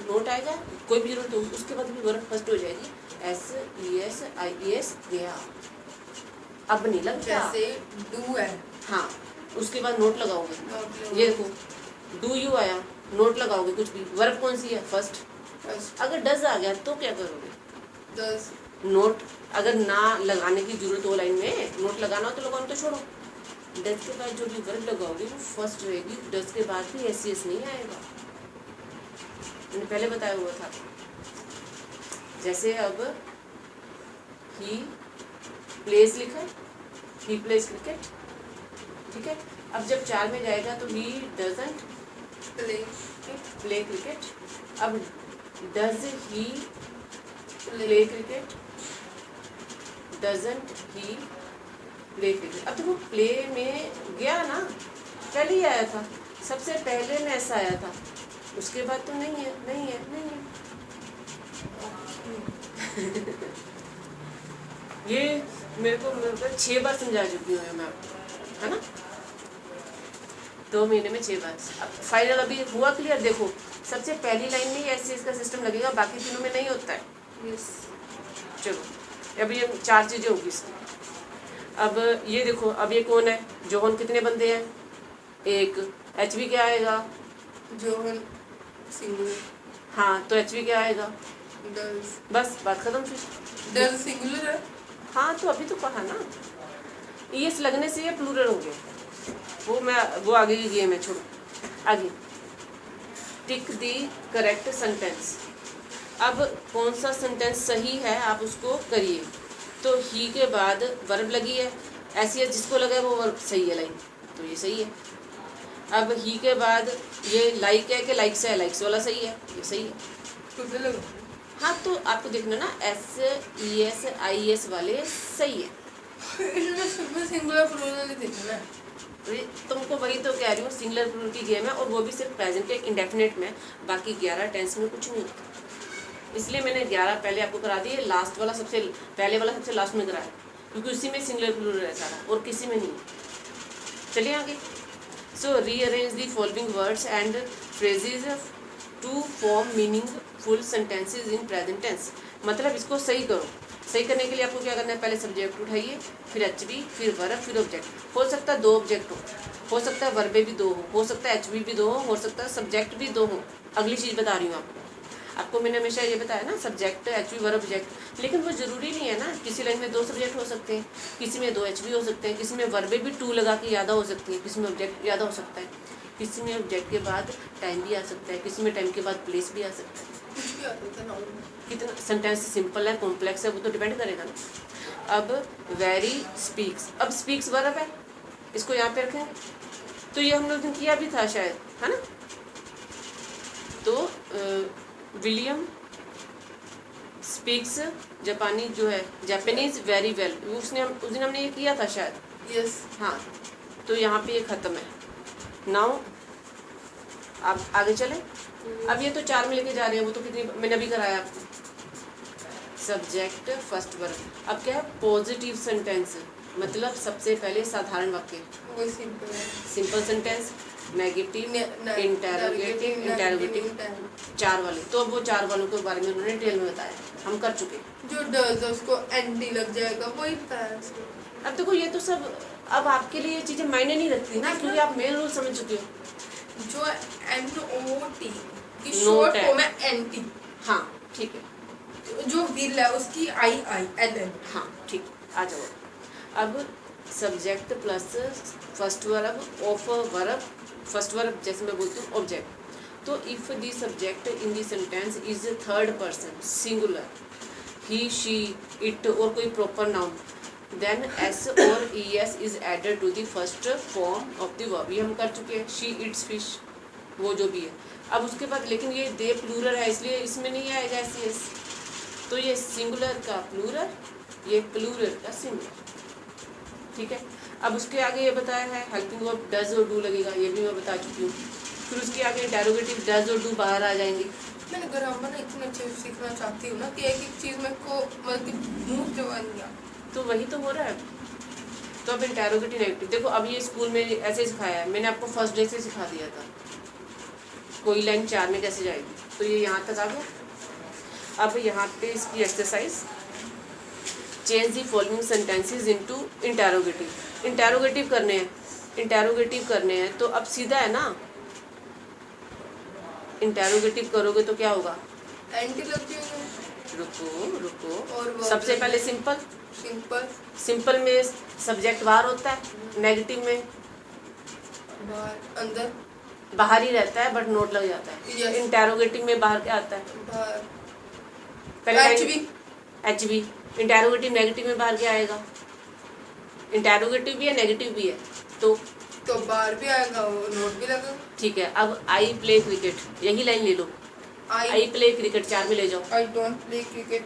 Note आएगा, कोई भी जरूरत हो उसके बाद भी वर्ब फर्स्ट हो जाएगी, SES IES गया। अब नहीं लगता, जैसे डू है, हाँ उसके बाद नोट लगाओगे। ये देखो डू यू आया, नोट लगाओगे कुछ भी, वर्ब कौन सी है फर्स्ट। अगर डज आ गया तो क्या करोगे, डज नोट। अगर ना लगाने की जरूरत हो लाइन में, नोट लगाना हो तो लगाओ, तो छोड़ो। डज के बाद जो भी वर्ब लगाओगे वो फर्स्ट रहेगी, डज के बाद भी SES नहीं आएगा, मैंने पहले बताया हुआ था। जैसे अब ही प्लेस लिखा है, ही प्लेस क्रिकेट, ठीक है। अब जब 4 में जाएगा तो ही डजंट प्ले क्रिकेट। अब does he play cricket, doesn't he play cricket. अब देखो प्ले में गया ना, पहले ही आया था, सबसे पहले में ऐसा आया था, उसके बाद तो नहीं है, नहीं है, नहीं है। ये मेरे को 6 बार समझा चुकी हूँ मैं आपको, है ना, 2 महीने में 6 बार। अब फाइनल अभी हुआ क्लियर। देखो सबसे पहली लाइन में ऐसे इसका सिस्टम लगेगा, बाकी तीनों में नहीं होता है। यस चलो अभी ये 4 चीज़ें होगी इसकी। अब ये देखो, अब ये कौन है, जोहन, कितने बंदे हैं, एक। HV क्या आएगा, जोहन सिंगुलर, हाँ तो HV क्या आएगा, डज बस बात खत्म फिर। डज सिंगुलर है, हाँ तो अभी तो कहा ना, ES लगने से ये प्लूरल हो गया, वो आगे की गेम है, छोड़ो आगे। टिक दी करेक्ट सेंटेंस। अब कौन सा सेंटेंस सही है आप उसको करिए। तो ही के बाद वर्ब लगी है, SES जिसको लगा है वो वर्ब सही है लाइन, तो ये सही है। अब ही के बाद ये लाइक है कि लाइक्स है, लाइक्स वाला सही है, ये सही है। कितने लोग हाँ तो आपको देखना ना, SES IES वाले सही है। इसमें सिंगुलर प्लूरल नहीं देखना है। तुमको वही तो कह रही हूँ, सिंगुलर प्लूरल की गेम है, और वो भी सिर्फ प्रेजेंट के इंडेफिनेट में, बाकी 11 टेंस में कुछ नहीं होता। इसलिए मैंने 11 पहले आपको करा दिए, लास्ट वाला सबसे पहले वाला सबसे लास्ट में कराया, क्योंकि उसी में सिंगुलर प्लूरल है सारा, और किसी में नहीं। चलिए आगे। So rearrange the following words and phrases to form meaningful sentences in present tense. मतलब इसको सही करो। सही करने के लिए आपको क्या करना है, पहले सब्जेक्ट उठाइए, फिर HV, फिर वर्ब, फिर ऑब्जेक्ट। हो सकता है 2 ऑब्जेक्ट हो सकता है वर्बे भी 2 हो सकता है HV भी 2 हो सकता है सब्जेक्ट भी 2 हो। अगली चीज़ बता रही हूँ आपको मैंने हमेशा ये बताया ना, सब्जेक्ट HV वर्ब ऑब्जेक्ट, लेकिन वो ज़रूरी नहीं है ना। किसी लाइन में 2 सब्जेक्ट हो सकते हैं, किसी में 2 HV हो सकते हैं, किसी में वर्बे भी 2 लगा के ज़्यादा हो सकती है, किसी में ऑब्जेक्ट ज़्यादा हो सकता है, किसी में ऑब्जेक्ट के बाद टाइम भी आ सकता है, किसी में टाइम के बाद प्लेस भी आ सकता है। कुछ भी आता है ना, कितना सेंटेंस सिंपल है कॉम्प्लेक्स है वो तो डिपेंड करेगा ना। अब वेरी स्पीक्स, अब स्पीक्स वर्ब है, इसको यहाँ पे रखेंगे, तो ये हम लोग ने किया भी था शायद, है ना। तो विलियम स्पीक्स जापानी जो है, जापानीज वेरी वेल, उस दिन हमने ये किया था शायद। यस हाँ तो यहाँ पे ये ख़त्म है। नाउ आप आगे चलें। अब ये तो 4 में लेके जा रहे हैं, वो तो कितनी मैंने अभी कराया आपको। Subject first verb. अब क्या है, पॉजिटिव सेंटेंस, मतलब सबसे पहले साधारण वाक्य, वो सिंपल है। Simple sentence, negative, interrogative, interrogative, 4 वाले। तो अब वो 4 वालों के बारे में उन्होंने डिटेल में बताया, हम कर चुके। जो डज उसको एंटी लग जाएगा, वही बताया इसको। अब देखो ये तो सब अब आपके लिए ये चीज़ें मायने नहीं रखती ना, क्योंकि आप मेन रूल समझ चुके हो। जो NOT की शॉर्ट फॉर्म है एंटी। हाँ ठीक है। जो विल है उसकी IILL। हाँ ठीक, आ जाओ। अब subject plus first verb of verb, first verb जैसे मैं बोलती हूँ ऑब्जेक्ट। तो if the subject in the sentence is third person singular, he she it और कोई प्रॉपर नाउन, देन S और ES is added to the first form of the verb. ये हम कर चुके हैं, शी इट्स फिश, वो जो भी है। अब उसके बाद लेकिन ये दे प्लूरल है, इसलिए इसमें नहीं आएगा SES। तो ये सिंगुलर का प्लूरल, ये प्लूरल का सिंगुलर, ठीक है। अब उसके आगे ये बताया है हेल्पिंग वर्ब डज और डू लगेगा, ये भी मैं बता चुकी हूँ। फिर उसके आगे इंटेरोगेटिव डज और डू बाहर आ जाएंगे। मैंने ग्रामर ना इतने अच्छे से सीखना चाहती हूँ ना कि एक एक चीज़ मेरे को मतलब कि मुँह जवा दिया। तो वही तो हो रहा है। तो अब इंटेरोगेटिव नेगेटिव देखो, अब ये स्कूल में ऐसे सिखाया है, मैंने आपको फर्स्ट डे से सिखा दिया था। कोई लाइन 4 में कैसे जाएगी। तो ये यहाँ तक आ गया। अब यहाँ पे इसकी exercise, change the following sentences into interrogative. Interrogative करने हैं तो अब सीधा है ना, इंटेरोगेटिव करोगे तो क्या होगा, एंटी लग जाएगा। रुको और सबसे पहले सिंपल में सब्जेक्ट बाहर होता है, नेगेटिव में अंदर बाहर ही रहता है बट नोट लग जाता है। Yes. इंटेरोगेटिव में बाहर क्या आता है, पहले HV। इंटेरोगेटिव नेगेटिव में बाहर क्या आएगा, इंटेरोगेटिव भी है नेगेटिव भी है, तो बाहर भी आएगा, वो नोट भी लगेगा। ठीक है। अब आई प्ले क्रिकेट, यही लाइन ले लो, आई प्ले क्रिकेट 4 में ले जाओ। I don't play cricket,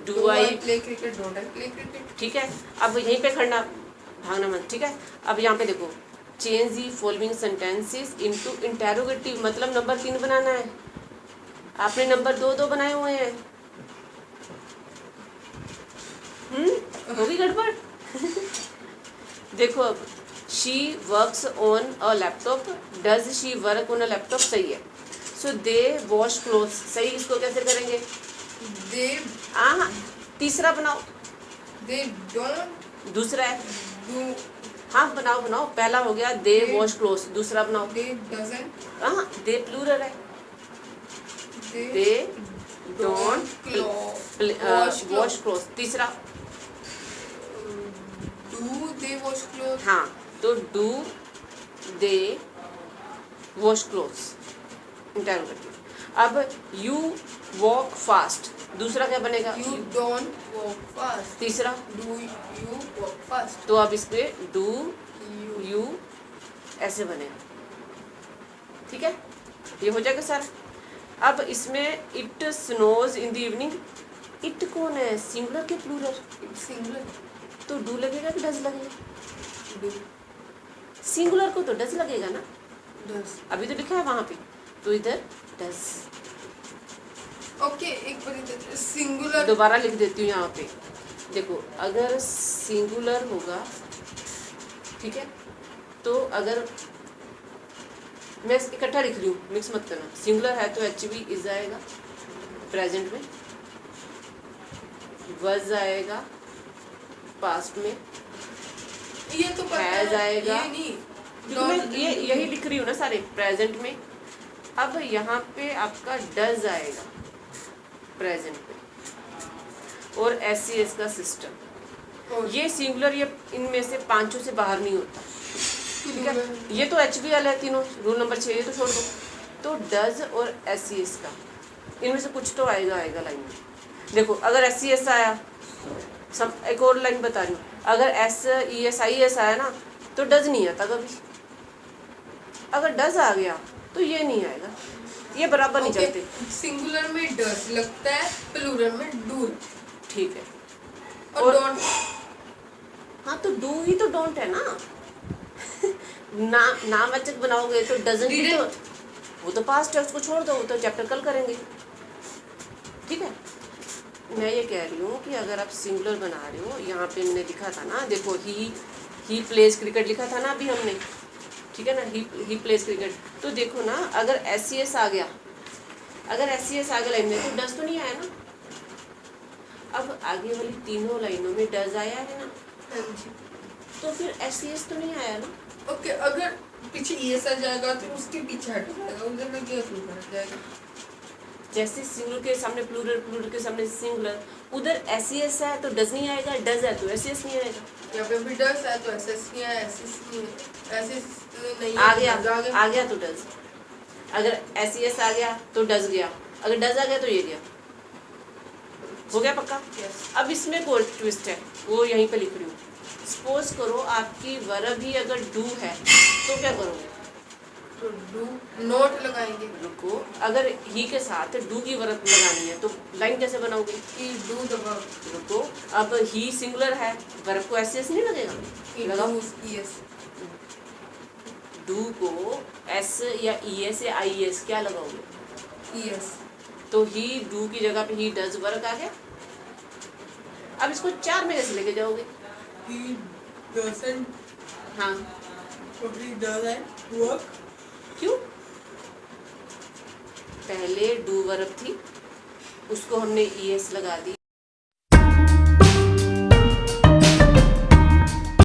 do I play cricket, don't I play cricket. ठीक है। अब यहीं पे खड़ना, भागना मत, ठीक है। अब यहाँ पे देखो, change the following sentences into interrogative, मतलब नंबर 3 बनाना है। आपने नंबर 2 बनाए हुए हैं। होगी गड़बड़। देखो अब, she works on a laptop, does she work on a laptop, सही है। सो दे वॉश क्लोथ्स, सही। इसको कैसे करेंगे, दे, हाँ तीसरा बनाओ, दे डोंट दूसरा है, डू, हाँ बनाओ। पहला हो गया दे वॉश क्लोथ्स, दूसरा बनाओ, दे डजंट, हाँ दे प्लूरल है, दे डोंट वॉश क्लोथ्स, तीसरा डू दे वॉश क्लोथ, हाँ तो do they wash clothes, interrogative. अब यू वॉक फास्ट, दूसरा क्या बनेगा, यू डोंट वॉक फास्ट, तीसरा डू यू वॉक फास्ट, तो अब इसके डू यू ऐसे बनेगा, ठीक है। ये हो जाएगा सर। अब इसमें it snows in the evening, it कौन है, सिंगुलर के प्लूरल, सिंगुलर, तो डू लगेगा कि डज लगेगा, डू, सिंगुलर को तो डज लगेगा ना, डज। अभी तो लिखा है वहाँ पे, तो इधर डज। ओके, एक बार सिंगुलर दोबारा लिख देती हूँ यहाँ पे, देखो अगर सिंगुलर होगा, ठीक है, तो अगर मैं इकट्ठा लिख रही हूँ, मिक्स मत करना। सिंगुलर है तो HV इज आएगा प्रेजेंट में, वज आएगा पास्ट में, ये तो पता हैज है, आएगा, ये नहीं, क्योंकि मैं ये यही लिख रही हूँ ना सारे प्रेजेंट में। अब यहाँ पे आपका डज आएगा प्रेजेंट में, और SCS का सिस्टम, ये सिंगुलर, ये इनमें से 5 से बाहर नहीं होता, ठीक है। ये तो HV वाला है तीनों, रूल नंबर 6, ये तो छोड़ दो। तो डज और SCS का, इनमें से कुछ तो आएगा लाइन में। देखो अगर SCS आया, एक और लाइन बता रही हूँ, अगर SES IES आया ना तो डज नहीं आता कभी, अगर डज आ गया तो ये नहीं आएगा, ये बराबर नहीं चलते। सिंगुलर में डज लगता है, प्लूरल में डू, ठीक है। और डोंट, हाँ तो डू ही तो डोंट है ना। नामवाचक बनाओगे तो डजंट भी, तो वो तो पास्ट है, उसको छोड़ दो, वो तो चैप्टर कल करेंगे, ठीक है। मैं ये कह रही हूँ कि अगर आप सिंगुलर बना रहे हो, यहाँ पे मैंने लिखा था ना, देखो ही प्लेज क्रिकेट लिखा था ना अभी हमने, ठीक है ना, ही प्लेज क्रिकेट, तो देखो ना अगर SCS आ गया, लाइन में, तो डज तो नहीं आया ना। अब आगे वाली तीनों लाइनों में डज आया है ना, तो फिर SCS तो नहीं आया ना। ओके, अगर पीछे ES आ जाएगा तो उसके पीछे हट जाएगा, उधर में क्या हट जाएगा, जैसे सिंगुलर के सामने प्लूरल के सामने सिंगुलर, उधर SCS है तो डज नहीं आएगा, डज है तो SCS नहीं आएगा। यहाँ पे भी डज है तो SS नहीं है, SS नहीं है, SS नहीं आ गया तो डज, अगर SCS आ गया तो डज गया, अगर डज आ गया तो ये गया, हो गया पक्का। अब इसमें एक और ट्विस्ट है, वो यहीं पे लिख रही हूँ। सपोज करो आपकी वर्ब ही अगर डू है तो क्या करोगे, तो डू नोट लगाएंगे, रुको, अगर ही के साथ डू की वर्ब लगानी है तो लाइन कैसे बनाओगे, कि डू दबाओ, रुको, अब ही सिंगुलर है, वर्ब को SCS नहीं लगेगा, लगाओ। ES, डू को S या ES या IES क्या लगाओगे, ES, तो ही डू की जगह पे ही डज वर्क आ गया। अब इसको 4 में कैसे लेके जाओगे, he doesn't, हाँ he doesn't work, क्यों, पहले डू वर्ब थी, उसको हमने ES लगा दी।